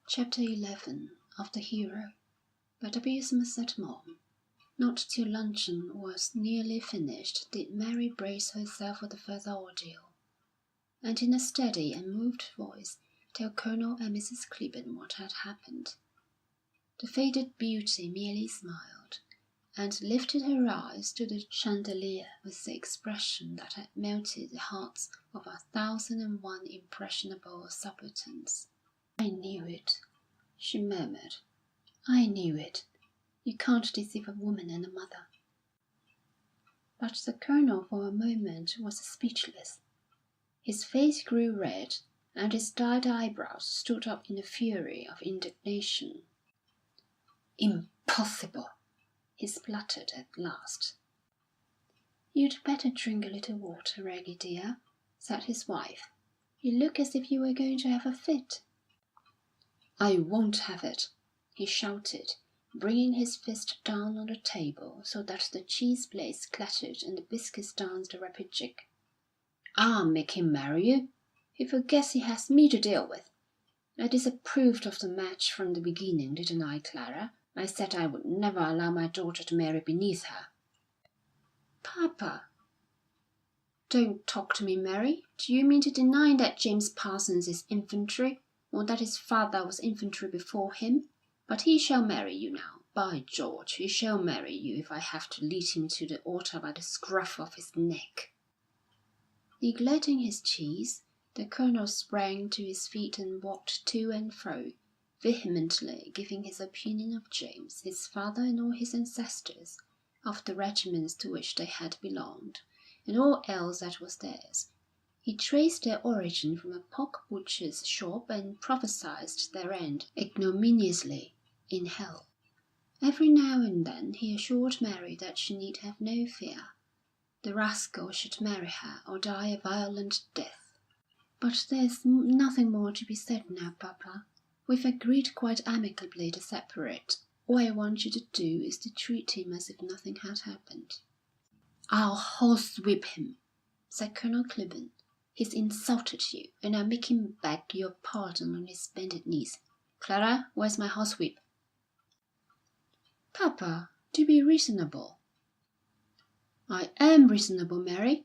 Chapter 11 of The Hero by W. Somerset Maugham. Not till luncheon was nearly finished did Mary brace herself for the further ordeal, and in a steady and moved voice tell Colonel and Mrs. Clibborn what had happened. The faded beauty merely smiled, and lifted her eyes to the chandelier with the expression that had melted the hearts of 1,001 impressionable subalterns. "I knew it," she murmured. "I knew it. You can't deceive a woman and a mother." But the Colonel for a moment was speechless. His face grew red, and his dyed eyebrows stood up in a fury of indignation. "Impossible!" he spluttered at last. "You'd better drink a little water, Reggie dear," said his wife. "You look as if you were going to have a fit." "I won't have it," he shouted, bringing his fist down on the table so that the cheese plates clattered and the biscuits danced a rapid jig. "I'll make him marry you. He forgets he has me to deal with. I disapproved of the match from the beginning, didn't I, Clara? I said I would never allow my daughter to marry beneath her." "Papa!" "Don't talk to me, Mary. Do you mean to deny that James Parsons is infantry, or that his father was infantry before him? But he shall marry you now. By George, he shall marry you if I have to lead him to the altar by the scruff of his neck." Neglecting his cheese, the Colonel sprang to his feet and walked to and fro, vehemently giving his opinion of James, his father and all his ancestors, of the regiments to which they had belonged, and all else that was theirs. He traced their origin from a pork butcher's shop and prophesied their end ignominiously in hell. Every now and then he assured Mary that she need have no fear. The rascal should marry her or die a violent death. "But there's nothing more to be said now, Papa. We've agreed quite amicably to separate. All I want you to do is to treat him as if nothing had happened." "I'll horsewhip him," said Colonel Clibborn. "He's insulted you, and I'll make him beg your pardon on his bended knees. Clara, where's my horsewhip?" "Papa, do be reasonable." "I am reasonable, Mary,"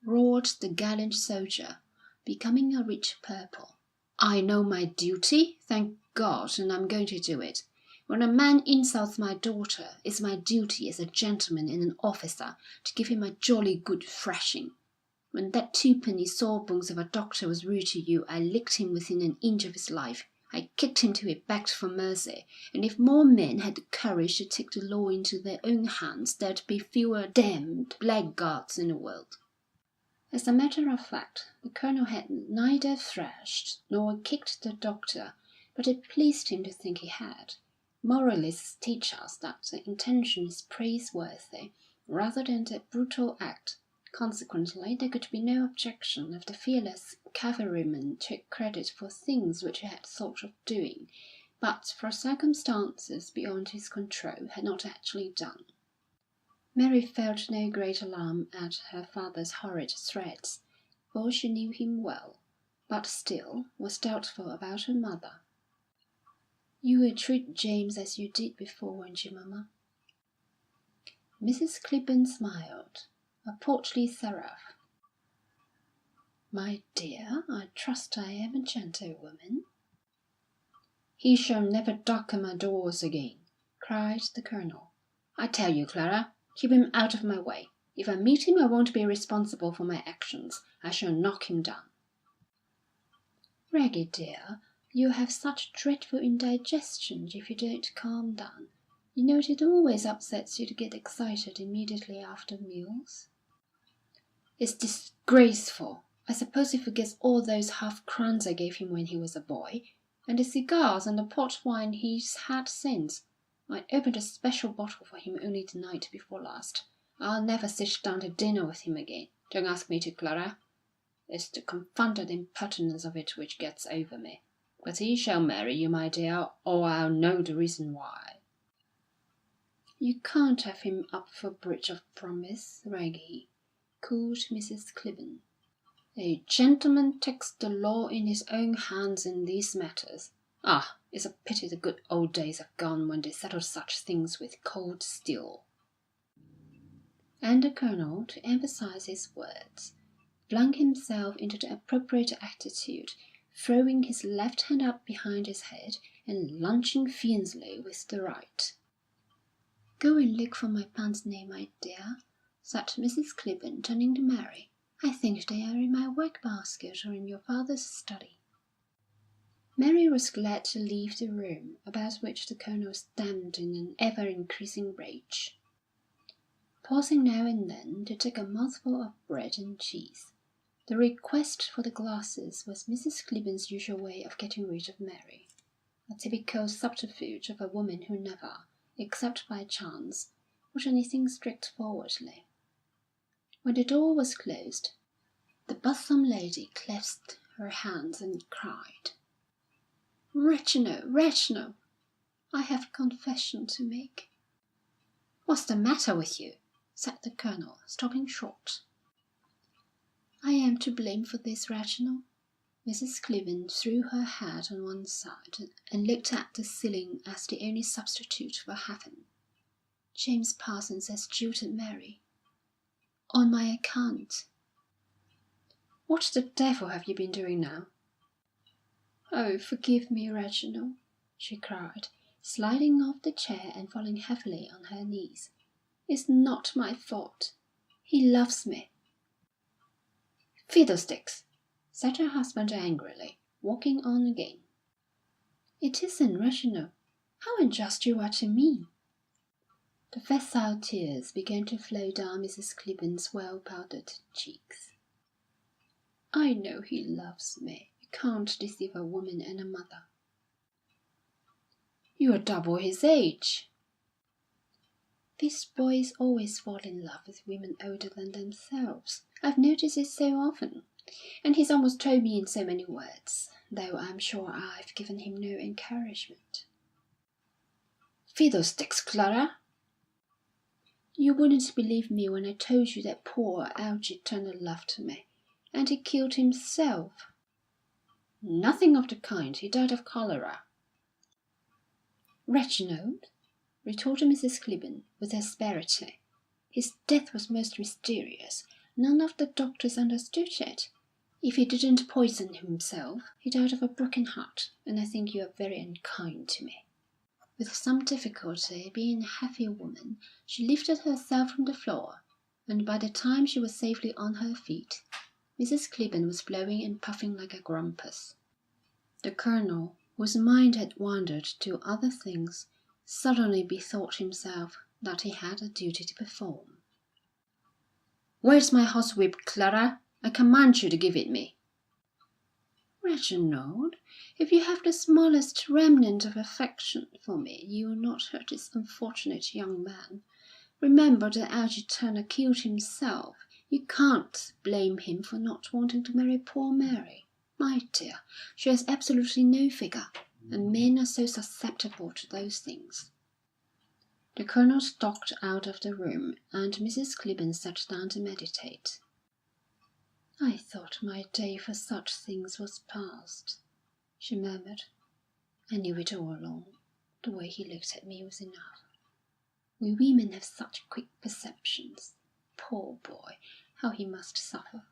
roared the gallant soldier, becoming a rich purple. "I know my duty, thank God, and I'm going to do it. When a man insults my daughter, it's my duty as a gentleman and an officer to give him a jolly good thrashing. When that twopenny sawbones of a doctor was rude to you, I licked him within an inch of his life. I kicked him till he begged for mercy. And if more men had the courage to take the law into their own hands, there'd be fewer damned blackguards in the world." As a matter of fact, the Colonel had neither thrashed nor kicked the doctor, but it pleased him to think he had. Moralists teach us that the intention is praiseworthy rather than the brutal act. Consequently, there could be no objection if the fearless cavalryman took credit for things which he had thought of doing, but for circumstances beyond his control had not actually done. Mary felt no great alarm at her father's horrid threats, for she knew him well, but still was doubtful about her mother. "You will treat James as you did before, won't you, mamma?" Mrs. Clibborn smiled, a portly seraph. "My dear, I trust I am a gentlewoman." "He shall never darken my doors again," cried the Colonel. "I tell you, Clara, keep him out of my way. If I meet him, I won't be responsible for my actions. I shall knock him down." "Reggie dear, you'll have such dreadful indigestion if you don't calm down. You know it always upsets you to get excited immediately after meals." "It's disgraceful. I suppose he forgets all those half-crowns I gave him when he was a boy, and the cigars and the port wine he's had since. I opened a special bottle for him only the night before last. I'll never sit down to dinner with him again. Don't ask me to, Clara. It's the confounded impertinence of it which gets over me. But he shall marry you, my dear, or I'll know the reason why." "You can't have him up for breach of promise, Reggie," called Mrs. Clibborn. "A gentleman takes the law in his own hands in these matters. Ah, it's a pity the good old days are gone when they settled such things with cold steel." And the Colonel, to emphasise his words, flung himself into the appropriate attitude, throwing his left hand up behind his head and lunching fiercely with the right. "Go and look for my pince nez, my dear," said Mrs. Clibborn, turning to Mary. "I think they are in my work-basket or in your father's study." Mary was glad to leave the room, about which the Colonel stamped in an ever-increasing rage, pausing now and then to take a mouthful of bread and cheese. The request for the glasses was Mrs. Clibborn's usual way of getting rid of Mary, a typical subterfuge of a woman who never, except by chance, would anything straightforwardly. When the door was closed, the buxom lady clasped her hands and cried, "Reginald, I have a confession to make." "What's the matter with you?" said the Colonel, stopping short. "I am to blame for this, Reginald." Mrs. Clibborn threw her head on one side and looked at the ceiling as the only substitute for heaven. "James Parsons has jilted Mary. On my account." "What the devil have you been doing now?" "Oh, forgive me, Reginald," she cried, sliding off the chair and falling heavily on her knees. "It's not my fault. He loves me." "Fiddlesticks!" said her husband angrily, walking on again. "It isn't, Reginald. How unjust you are to me!" The facile tears began to flow down Mrs. Clibborn's well-powdered cheeks. "I know he loves me. You can't deceive a woman and a mother." "You're double his age." "These boys always fall in love with women older than themselves. I've noticed it so often. And he's almost told me in so many words, though I'm sure I've given him no encouragement." "Fiddlesticks, Clara!" "You wouldn't believe me when I told you that poor Algy Turner loved me, and he killed himself." "Nothing of the kind. He died of cholera." "Reginald," retorted Mrs. Clibborn, with asperity, "his death was most mysterious. None of the doctors understood it. If he didn't poison himself, he died of a broken heart, and I think you are very unkind to me." With some difficulty, being a heavy woman, she lifted herself from the floor, and by the time she was safely on her feet, Mrs. Clibborn was blowing and puffing like a grumpus. The Colonel, whose mind had wandered to other things, suddenly bethought himself that he had a duty to perform. "Where's my horsewhip, Clara? I command you to give it me." "Reginald, if you have the smallest remnant of affection for me, you will not hurt this unfortunate young man. Remember that Algy Turner killed himself. You can't blame him for not wanting to marry poor Mary. My dear, she has absolutely no figure, and men are so susceptible to those things." The Colonel stalked out of the room, and Mrs. Clibborn sat down to meditate. "I thought my day for such things was past," she murmured. "I knew it all along. The way he looked at me was enough. We women have such quick perceptions. Poor boy, how he must suffer."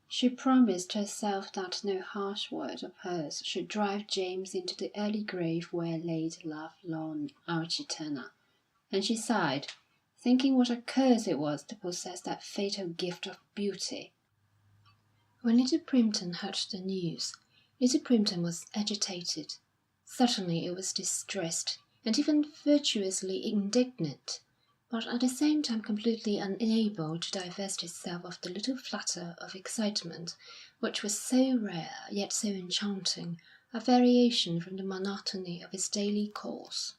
She promised herself that no harsh word of hers should drive James into the early grave where lay the love-lorn Algy Turner, and she sighed, thinking what a curse it was to possess that fatal gift of beauty. When Little Primpton heard the news, Little Primpton was agitated. Certainly it was distressed, and even virtuously indignant, but at the same time completely unable to divest itself of the little flutter of excitement which was so rare, yet so enchanting, a variation from the monotony of its daily course.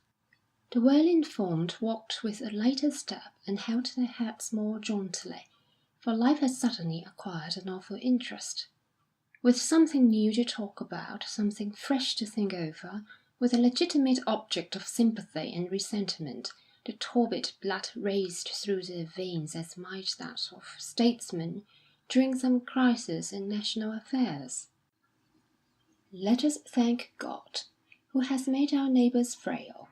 The well-informed walked with a lighter step and held their heads more jauntily, for life had suddenly acquired an awful interest. With something new to talk about, something fresh to think over, with a legitimate object of sympathy and resentment, the torpid blood raced through their veins as might that of statesmen during some crisis in national affairs. Let us thank God, who has made our neighbours frail,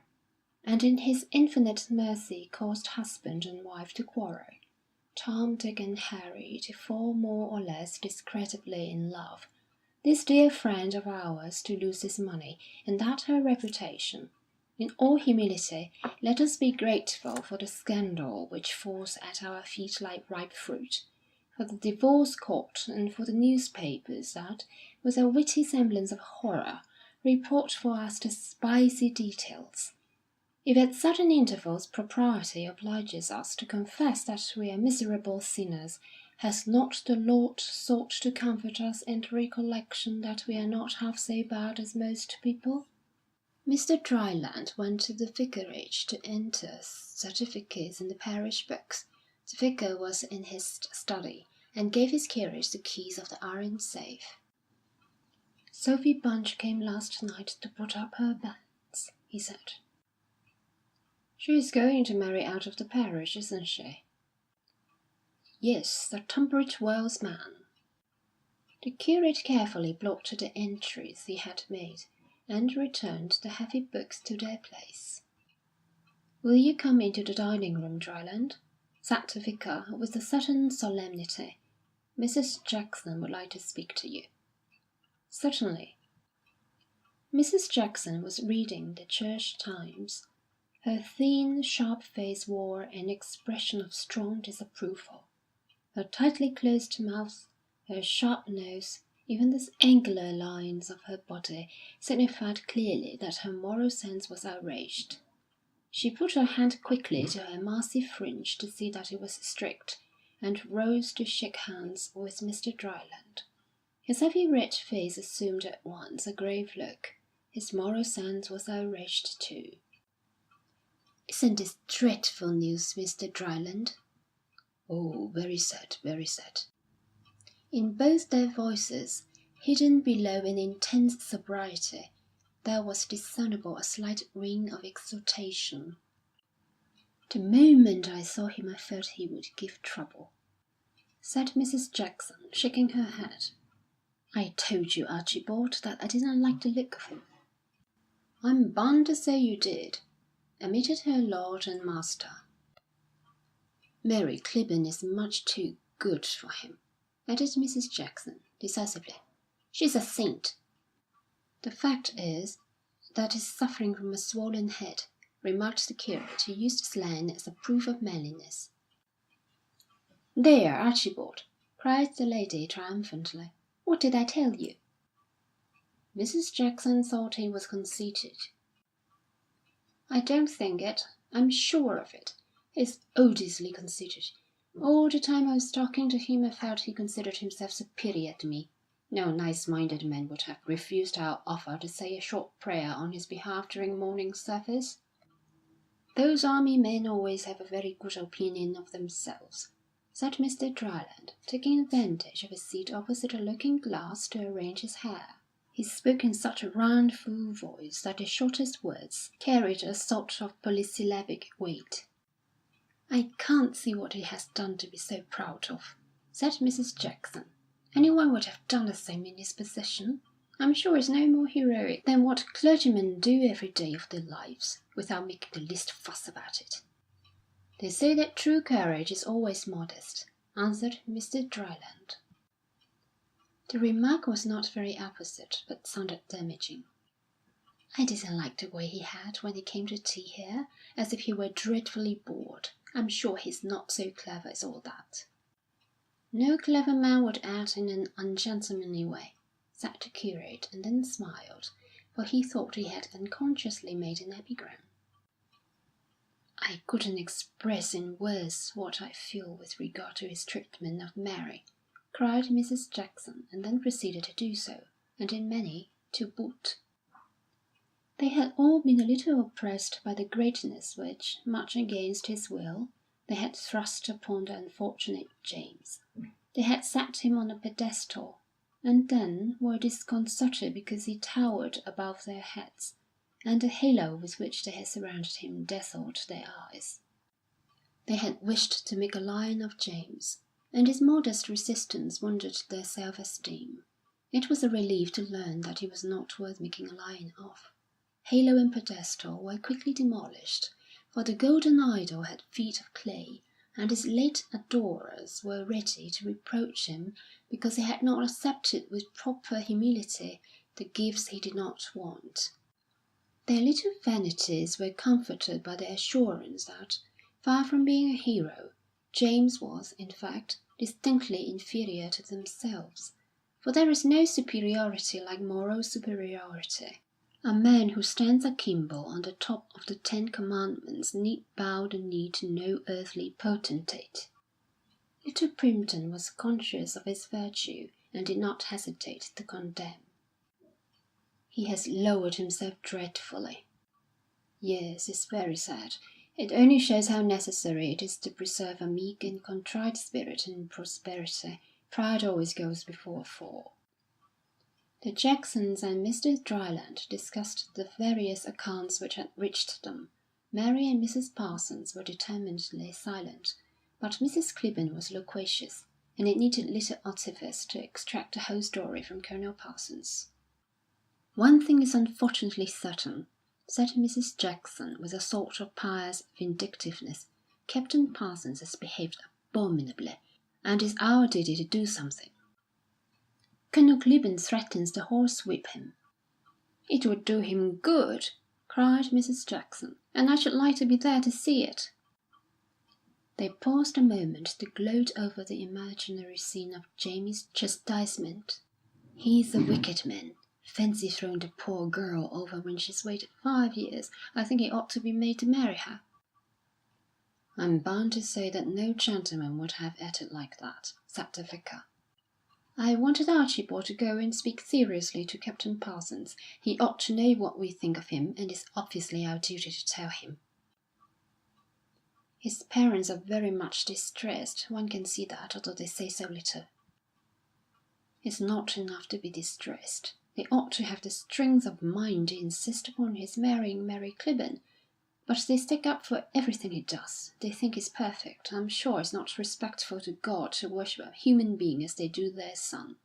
and in his infinite mercy caused husband and wife to quarrel, Tom, Dick, and Harry to fall more or less discreditably in love, this dear friend of ours to lose his money, and that her reputation. In all humility, let us be grateful for the scandal which falls at our feet like ripe fruit, for the divorce court, and for the newspapers that, with a witty semblance of horror, report for us the spicy details. If at certain intervals propriety obliges us to confess that we are miserable sinners, has not the Lord sought to comfort us in the recollection that we are not half so bad as most people? Mr. Dryland went to the vicarage to enter certificates in the parish books. The vicar was in his study, and gave his carriage the keys of the iron safe. "Sophie Bunch came last night to put up her banns," he said. "She's going to marry out of the parish, isn't she?" "Yes, the Tunbridge Wells man." The curate carefully blotted the entries he had made, and returned the heavy books to their place. "Will you come into the dining-room, Dryland?" said the vicar, with a certain solemnity. "Mrs. Jackson would like to speak to you." "Certainly." Mrs. Jackson was reading the Church Times. Her thin, sharp face wore an expression of strong disapproval. Her tightly closed mouth, her sharp nose, even the angular lines of her body signified clearly that her moral sense was outraged. She put her hand quickly to her massive fringe to see that it was straight, and rose to shake hands with Mr. Dryland. His heavy red face assumed at once a grave look. His moral sense was outraged too. "Isn't this dreadful news, Mr. Dryland?" "Oh, very sad, very sad." In both their voices, hidden below an intense sobriety, there was discernible a slight ring of exultation. "The moment I saw him I felt he would give trouble," said Mrs. Jackson, shaking her head. "I told you, Archibald, that I didn't like the look of him." "I'm bound to say you did," admitted her lord and master. "Mary Clibborn is much too good for him," added Mrs. Jackson, decisively. "She's a saint." "The fact is that he's suffering from a swollen head," remarked the curate, who used slang as a proof of manliness. "There, Archibald!" cried the lady triumphantly. "What did I tell you?" Mrs. Jackson thought he was conceited. "I don't think it. I'm sure of it. He's odiously conceited. All the time I was talking to him I felt he considered himself superior to me. No nice-minded man would have refused our offer to say a short prayer on his behalf during morning service. Those army men always have a very good opinion of themselves," said Mr. Dryland, taking advantage of his seat opposite a looking-glass to arrange his hair. He spoke in such a round, full voice that the shortest words carried a sort of polysyllabic weight. "I can't see what he has done to be so proud of," said Mrs. Jackson. "Anyone would have done the same in his position. I'm sure it's no more heroic than what clergymen do every day of their lives, without making the least fuss about it." "They say that true courage is always modest," answered Mr. Dryland. The remark was not very apposite, but sounded damaging. "I didn't like the way he had when he came to tea here, as if he were dreadfully bored. I'm sure he's not so clever as all that." "No clever man would act in an ungentlemanly way," said the curate, and then smiled, for he thought he had unconsciously made an epigram. "I couldn't express in words what I feel with regard to his treatment of Mary," cried Mrs. Jackson, and then proceeded to do so, and in many to boot. They had all been a little oppressed by the greatness which, much against his will, they had thrust upon the unfortunate James. They had set him on a pedestal, and then were disconcerted because he towered above their heads, and the halo with which they had surrounded him dazzled their eyes. They had wished to make a lion of James, and his modest resistance wounded their self-esteem. It was a relief to learn that he was not worth making a lion of. Halo and pedestal were quickly demolished, for the golden idol had feet of clay, and his late adorers were ready to reproach him because he had not accepted with proper humility the gifts he did not want. Their little vanities were comforted by the assurance that, far from being a hero, James was, in fact, distinctly inferior to themselves. For there is no superiority like moral superiority. A man who stands akimbo on the top of the 10 Commandments need bow the knee to no earthly potentate. Little Primpton was conscious of his virtue, and did not hesitate to condemn. He has lowered himself dreadfully. Yes, it's very sad. It only shows how necessary it is to preserve a meek and contrite spirit in prosperity. Pride always goes before a fall. The Jacksons and Mr. Dryland discussed the various accounts which had reached them. Mary and Mrs. Parsons were determinedly silent, but Mrs. Clibborn was loquacious, and it needed little artifice to extract the whole story from Colonel Parsons. "One thing is unfortunately certain," said Mrs. Jackson, with a sort of pious vindictiveness. "Captain Parsons has behaved abominably, and it's our duty to do something. Colonel Clibborn threatens to horsewhip him." "It would do him good," cried Mrs. Jackson, "and I should like to be there to see it." They paused a moment to gloat over the imaginary scene of Jamie's chastisement. "He's a wicked man. Fancy throwing the poor girl over when she's waited 5 years. I think he ought to be made to marry her." "I'm bound to say that no gentleman would have acted like that," said the vicar. "I wanted Archibald to go and speak seriously to Captain Parsons. He ought to know what we think of him, and it's obviously our duty to tell him." "His parents are very much distressed. One can see that, although they say so little." "It's not enough to be distressed. They ought to have the strength of mind to insist upon his marrying Mary Clibborn. But they stick up for everything he does. They think he's perfect. I'm sure it's not respectful to God to worship a human being as they do their son."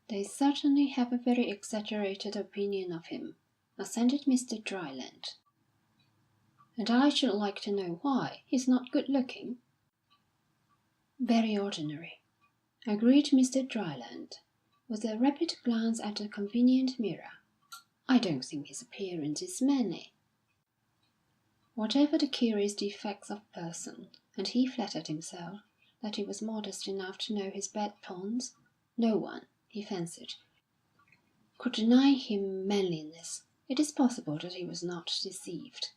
"They certainly have a very exaggerated opinion of him," assented Mr. Dryland. "And I should like to know why. He's not good looking." "Very ordinary," agreed Mr. Dryland, with a rapid glance at a convenient mirror. "I don't think his appearance is manly." Whatever the curious defects of person, and he flattered himself that he was modest enough to know his bad points, no one, he fancied, could deny him manliness. It is possible that he was not deceived.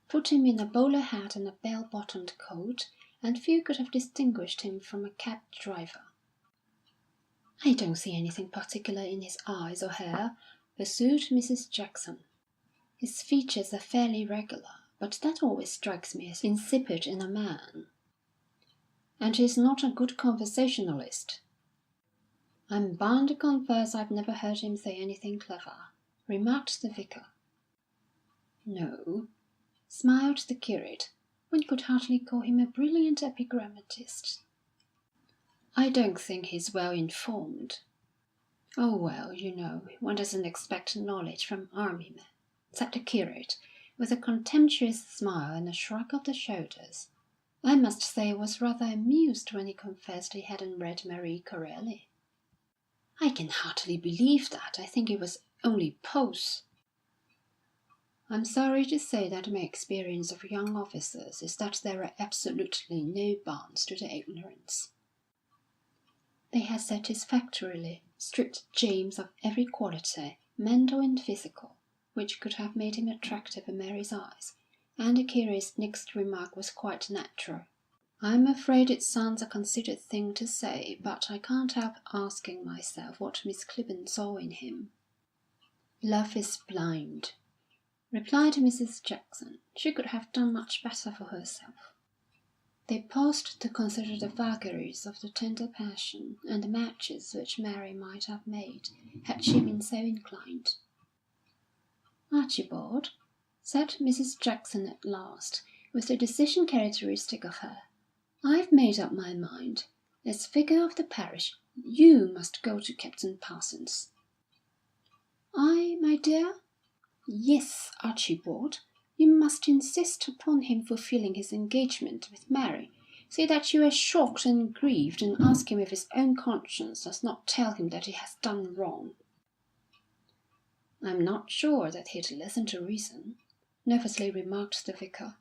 Put him in a bowler hat and a bell-bottomed coat, and few could have distinguished him from a cab driver. "I don't see anything particular in his eyes or hair," pursued Mrs. Jackson. "His features are fairly regular, but that always strikes me as insipid in a man. And he's not a good conversationalist." "I'm bound to confess I've never heard him say anything clever," remarked the vicar. "No," smiled the curate. "One could hardly call him a brilliant epigrammatist." "I don't think he's well informed." "Oh, well, you know, one doesn't expect knowledge from army men," said the curate, with a contemptuous smile and a shrug of the shoulders. "I must say I was rather amused when he confessed he hadn't read Marie Corelli." "I can hardly believe that. I think it was only prose." "I'm sorry to say that my experience of young officers is that there are absolutely no bounds to their ignorance." They had satisfactorily stripped James of every quality, mental and physical, which could have made him attractive in Mary's eyes, and the curate's next remark was quite natural. "I'm afraid it sounds a conceited thing to say, but I can't help asking myself what Miss Clibborn saw in him." "Love is blind," replied Mrs. Jackson. "She could have done much better for herself." They paused to consider the vagaries of the tender passion, and the matches which Mary might have made, had she been so inclined. "Archibald," said Mrs. Jackson at last, with the decision characteristic of her, "I've made up my mind. As vicar of the parish, You must go to Captain Parsons." "I, my dear?" "Yes, Archibald. You must insist upon him fulfilling his engagement with Mary. Say that you are shocked and grieved, and ask him if his own conscience does not tell him that he has done wrong." "I'm not sure that he'd listen to reason," nervously remarked the vicar.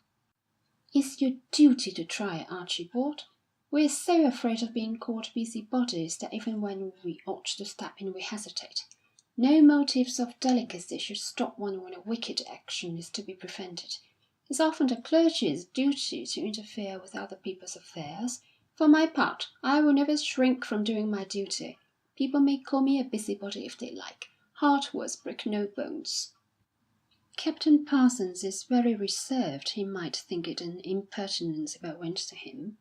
"It's your duty to try, Archibald. We're so afraid of being called busybodies that even when we ought to step in we hesitate. No motives of delicacy should stop one when a wicked action is to be prevented. It's often the clergy's duty to interfere with other people's affairs. For my part, I will never shrink from doing my duty. People may call me a busybody if they like. Hard words break no bones." "Captain Parsons is very reserved. He might think it an impertinence if I went to him."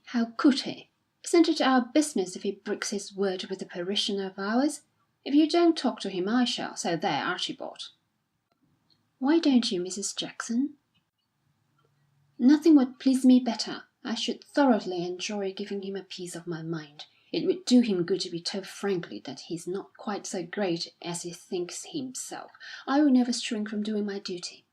"How could he? Isn't it our business if he breaks his word with a parishioner of ours? If you don't talk to him, I shall. So there, Archibald." "Why don't you, Mrs. Jackson?" "Nothing would please me better. I should thoroughly enjoy giving him a piece of my mind. It would do him good to be told frankly that he's not quite so great as he thinks himself. I will never shrink from doing my duty."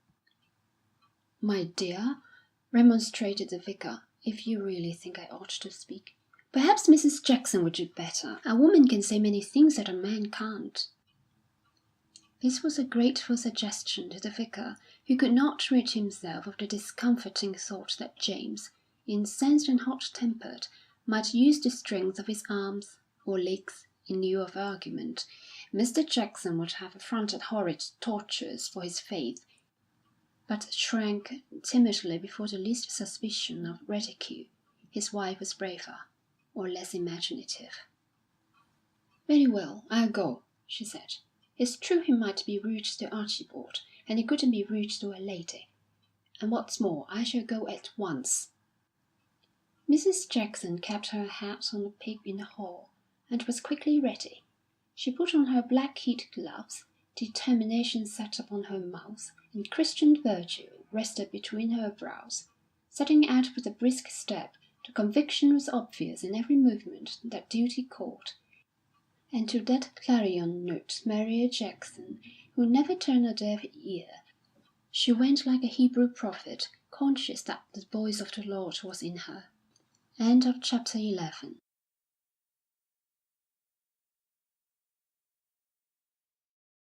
"My dear," remonstrated the vicar, "if you really think I ought to speak, perhaps Mrs. Jackson would do better. A woman can say many things that a man can't." This was a grateful suggestion to the vicar, who could not rid himself of the discomforting thought that James, incensed and hot-tempered, might use the strength of his arms or legs in lieu of argument. Mr. Jackson would have affronted horrid tortures for his faith, but shrank timidly before the least suspicion of ridicule. His wife was braver, or less imaginative. "Very well, I'll go," she said. "It's true he might be rude to Archibald, and he couldn't be rude to a lady. And what's more, I shall go at once." Mrs. Jackson kept her hat on a peg in the hall, and was quickly ready. She put on her black kid gloves, determination sat upon her mouth, and Christian virtue rested between her brows. Setting out with a brisk step, the conviction was obvious in every movement that duty called. And to that clarion note Mary Jackson, who never turned a deaf ear, she went like a Hebrew prophet, conscious that the voice of the Lord was in her. Chapter 11.